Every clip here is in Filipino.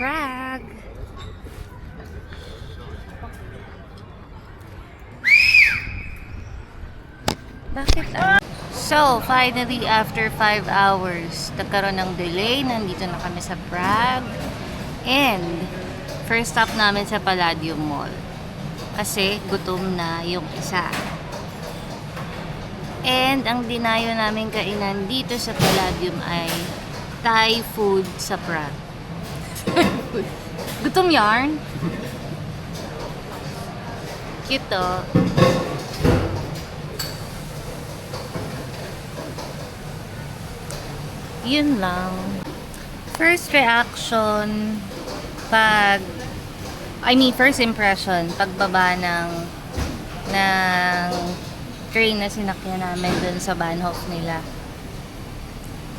Prague. Bakit So, finally, after 5 hours, nagkaroon ng delay. Nandito na kami sa Prague. And, first stop namin sa Palladium Mall. Kasi, gutom na yung isa. And, ang dinayo namin kainan dito sa Palladium ay Thai food sa Prague. Gutom yarn? Cute to. Yun lang. First reaction first impression pagbaba ng train na sinakyan namin dun sa Bahnhof nila.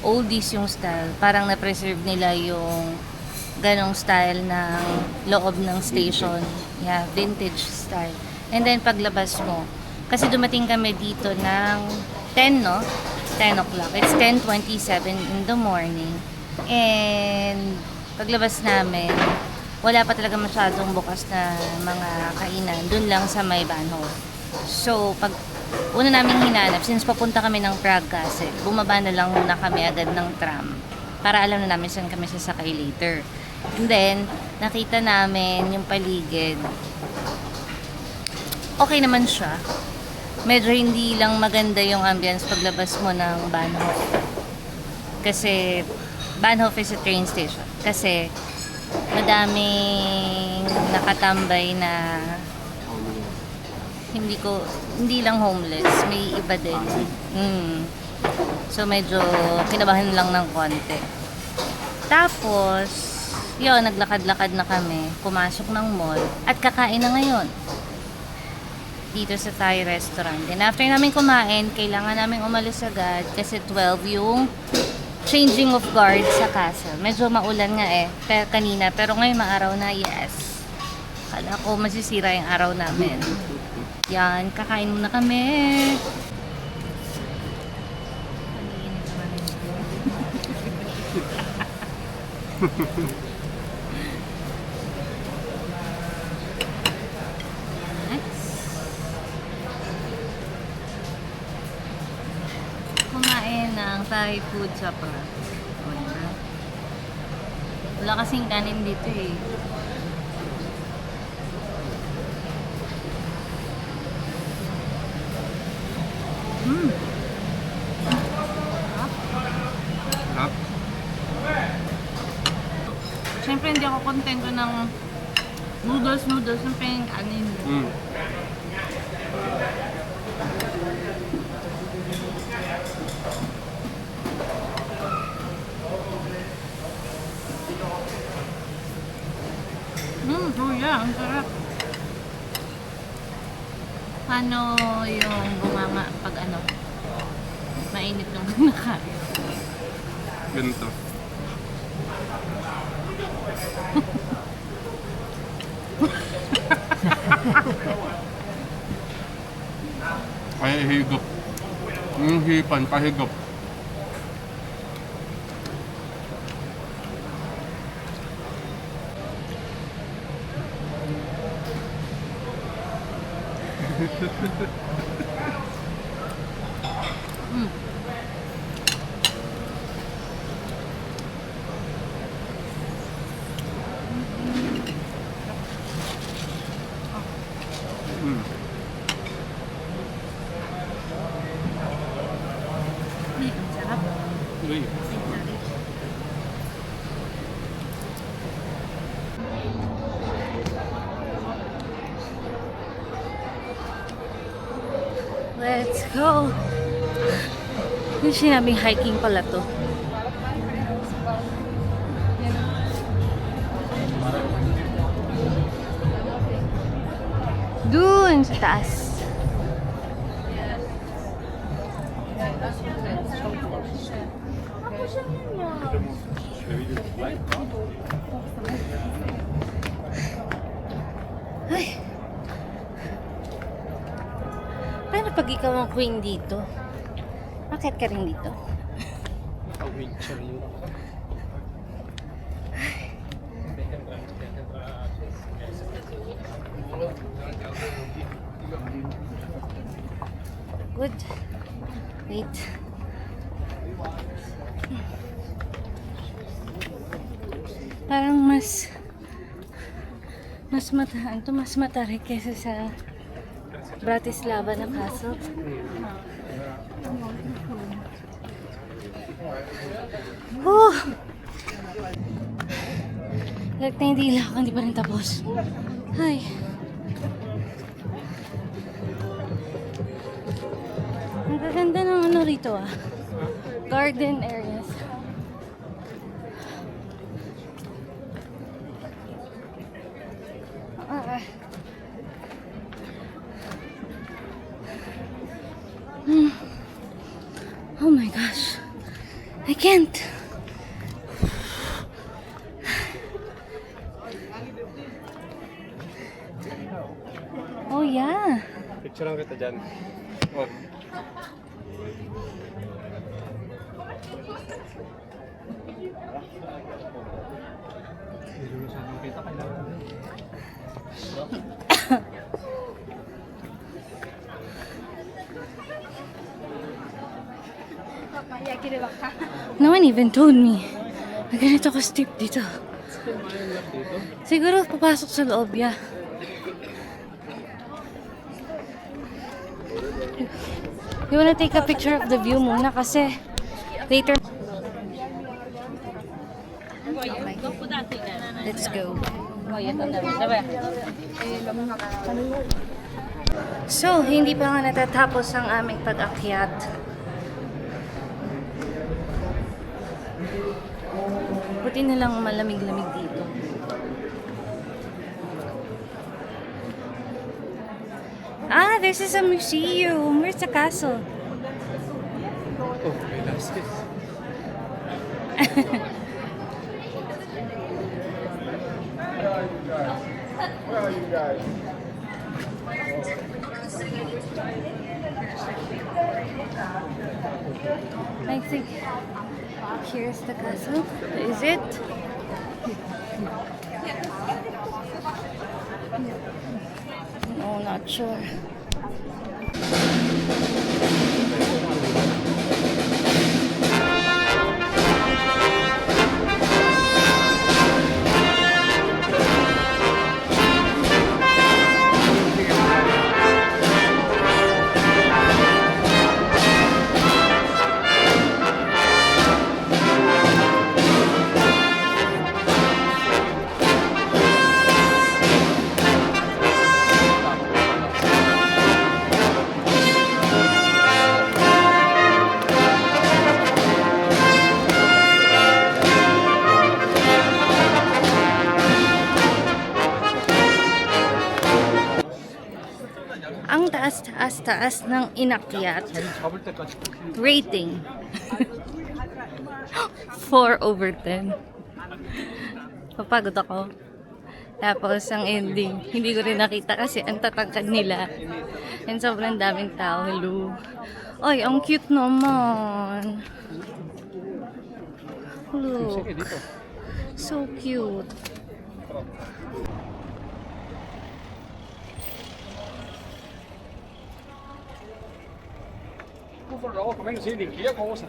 Oldies yung style. Parang na-preserve nila yung ganong style ng loob ng station. Yeah, vintage style. And then paglabas mo, kasi dumating kami dito ng 10, no? 10 o'clock. It's 10:27 in the morning. And paglabas namin, wala pa talaga masyadong bukas na mga kainan. Dun lang sa may Bahnhof. So, pag una namin hinanap, since papunta kami ng Prague kasi, bumaba na lang muna kami agad ng tram para alam na namin saan kami sasakay later. And then, nakita namin yung paligid. Okay naman siya. Medyo hindi lang maganda yung ambience paglabas mo ng Bahnhof. Kasi, Bahnhof is a train station. Kasi, madaming nakatambay na hindi lang homeless, may iba din. So medyo kinabahan lang ng konti. Tapos, yun, naglakad-lakad na kami, pumasok ng mall, at kakain na ngayon. Dito sa Thai restaurant. Then after namin kumain, kailangan namin umalis agad kasi 12 yung changing of guard sa castle. Medyo maulan nga kanina, pero ngayon maaraw na, yes. Kala ko masisira yung araw namin. Yan, kakain muna kami. Kumain ng Thai food sa Prague. Wala kasing kanin dito eh. Sarap. Siyempre hindi ako kontento ng noodles. Siyempre yung kanin. Yeah, ang sarap. Paano yung bumanga pag mainit yung nakain? Ganito. Kaya higop. Yung hipan, pahigop. Ang sarap. Uy. Let's go! Yung sinabing hiking pala to. Dun sa taas. Ay. Paano pag ikaw ang queen dito? Bakit ka rin dito? Naka-wheelchair yun. Good. Wait. Parang mas mataan to, mas matarik kaysa sa Bratislava na castle. Oh! Like na hindi lang, hindi pa rin tapos. Ay. Ang gaganda ng ano rito ah. Garden areas. Ah. Oh my gosh. I can't. Oh yeah. Picturean kita dyan. Oh. No one even told me na ganito ka steep dito. Siguro papasok sa loob, yeah. You wanna take a picture of the view muna kasi later. Okay. Let's go. So, hindi pa nga natatapos ang aming pag-akyat. Buti na lang malamig-lamig dito. Ah, this is a museum. Where's the castle? Oh, may last kiss. Where are you guys? I think here's the castle. Is it? No, not sure. Ang taas ng inakyat. Rating. 4/10. Papagod ako. Tapos ang ending, hindi ko rin nakita kasi ang tatangkad nila. And sobrang daming tao. Hello. Ay, ang cute naman. Look. So cute. Du får lov at komme ind og se din kirkekors.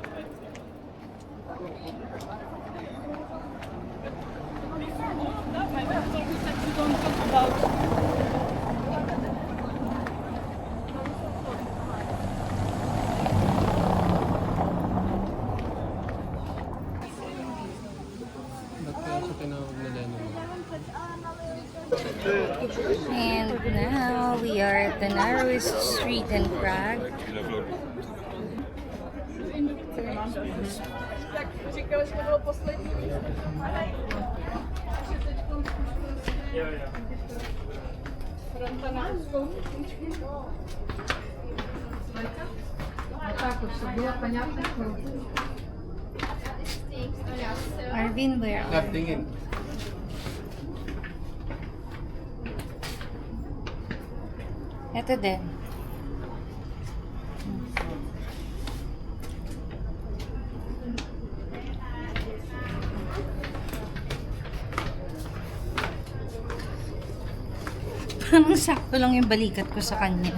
Ba't kaya siya tinawag na Lenin? And now we are at the narrowest street in Prague. Arvin, where are you? Tingin. Ito din. Parang sakto lang yung balikat ko sa kanya.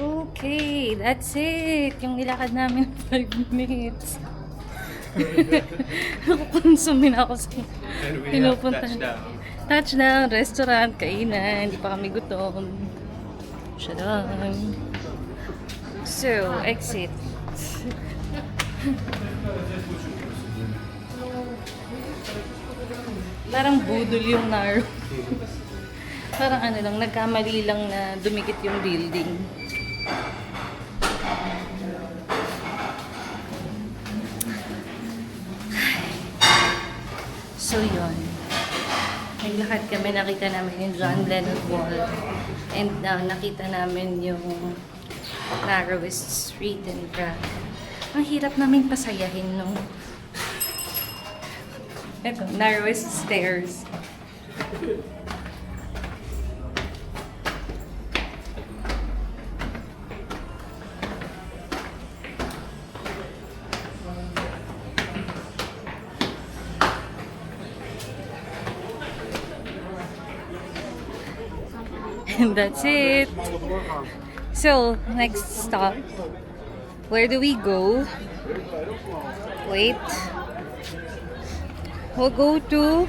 Okay, that's it. Yung nilakad namin 5 minutes. Nakukonsumin ako sa And we have pinupuntahan. touchdown. Touchdown, restaurant, kainan. Hindi pa kami gutom. Sharon. So, exit. Parang budol yung Naro. Parang ano lang, nagkamali lang na dumikit yung building. So yun. Naglakad kami, nakita namin yung John Lennon Wall. And nakita namin yung narrowest street in Prague. Ang hirap namin pasayahin nung eto, narrowest stairs. And that's it. So, next stop. Where do we go? Wait. We'll go to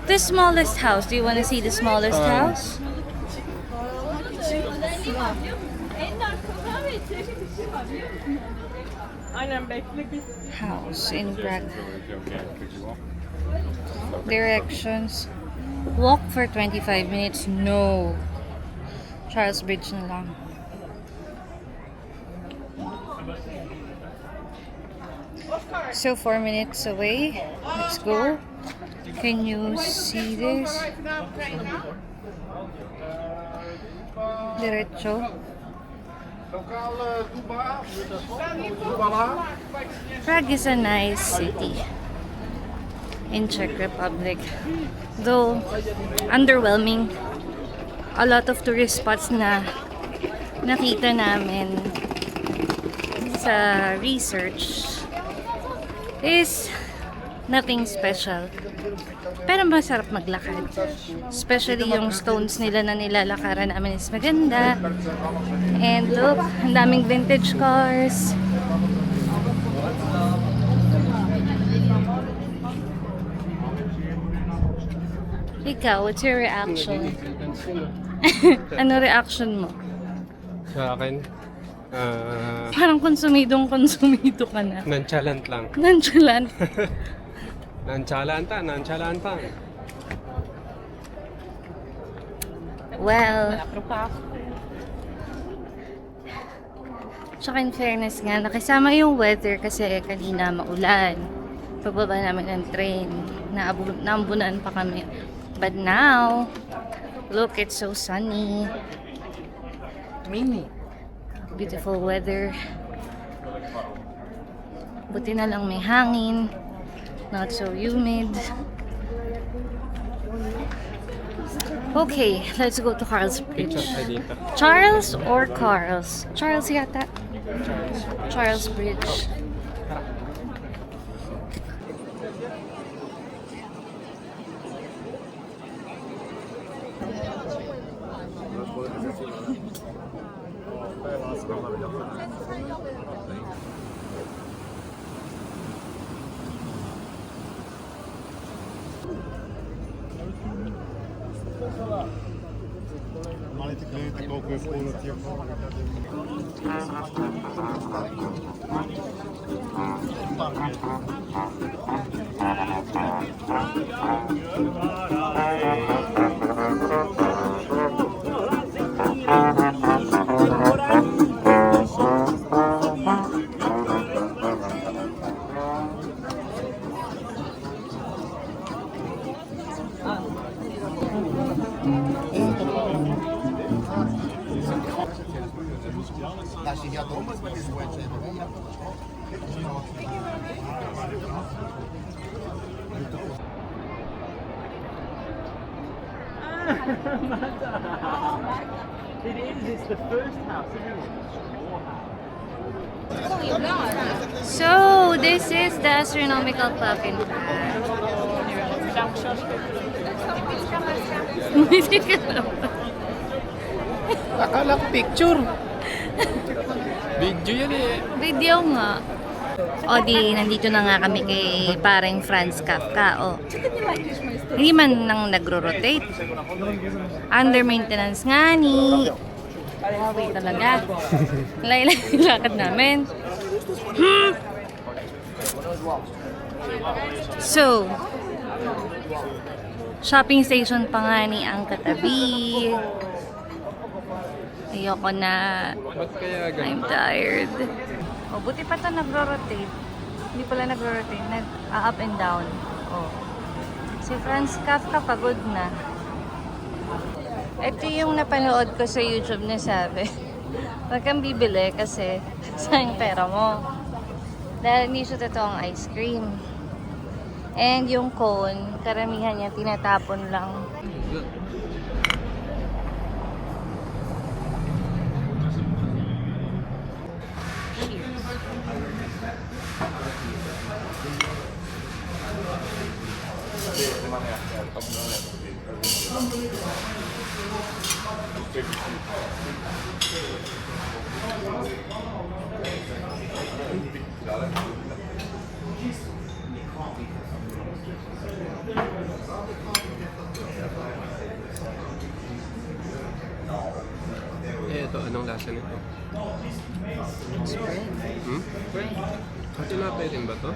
the smallest house. Do you want to see the smallest house? House in Prague. Directions. Walk for 25 minutes. No. Charles Bridge na lang. So 4 minutes away. Let's go. Can you see this? Diretso. Prague is a nice city in Czech Republic. Though underwhelming. A lot of tourist spots na nakita namin sa research is nothing special. Pero masarap maglakad. Especially yung stones nila na nilalakaran namin is maganda. And look, ang daming vintage cars. Ikaw, what's your reaction? Ano reaction mo? Sa akin, Parang konsumido ka na. nonchalant lang. Nonchalant. Nonchalanta. Well, tsaka in fairness nga, nakisama yung weather kasi kanina maulan. Pagbaba namin ng train, naambunan pa kami. But now, look, it's so sunny. Beautiful weather. Buti na lang may hangin. Not so humid. Okay, let's go to Carl's Bridge. Picture tayo dito. Charles or Carl's? Charles yata. Charles Bridge. Malite klinite koliko je puno tih. It is, it's the first house, isn't it? So, this is the Astronomical Clock in France. Hindi ka alam. Akala ko picture. Video yan eh. Video nga. O di, nandito na nga kami kay pareng Franz Kafka. O, hindi man nang nagro-rotate. Under maintenance nga ni. Wait talaga. Laila yung lakad namin. So, shopping station pa nga ni ang katabi. Ayoko na. Ba't kaya I'm ganun? tired. Oh, buti pa ito nagro-rotate. Hindi pala nagro-rotate. Nag-up and down. Oh. Si Franz Kafka pagod na. Ito yung napanood ko sa YouTube na sabi, huwag kang bibili kasi sayang pera mo. Dahil hindi siya totoong ice cream. And yung cone, karamihan niya tinatapon lang. Eh, ito, anong lasa nito? Spread. Hmm? Tinapay din ba to?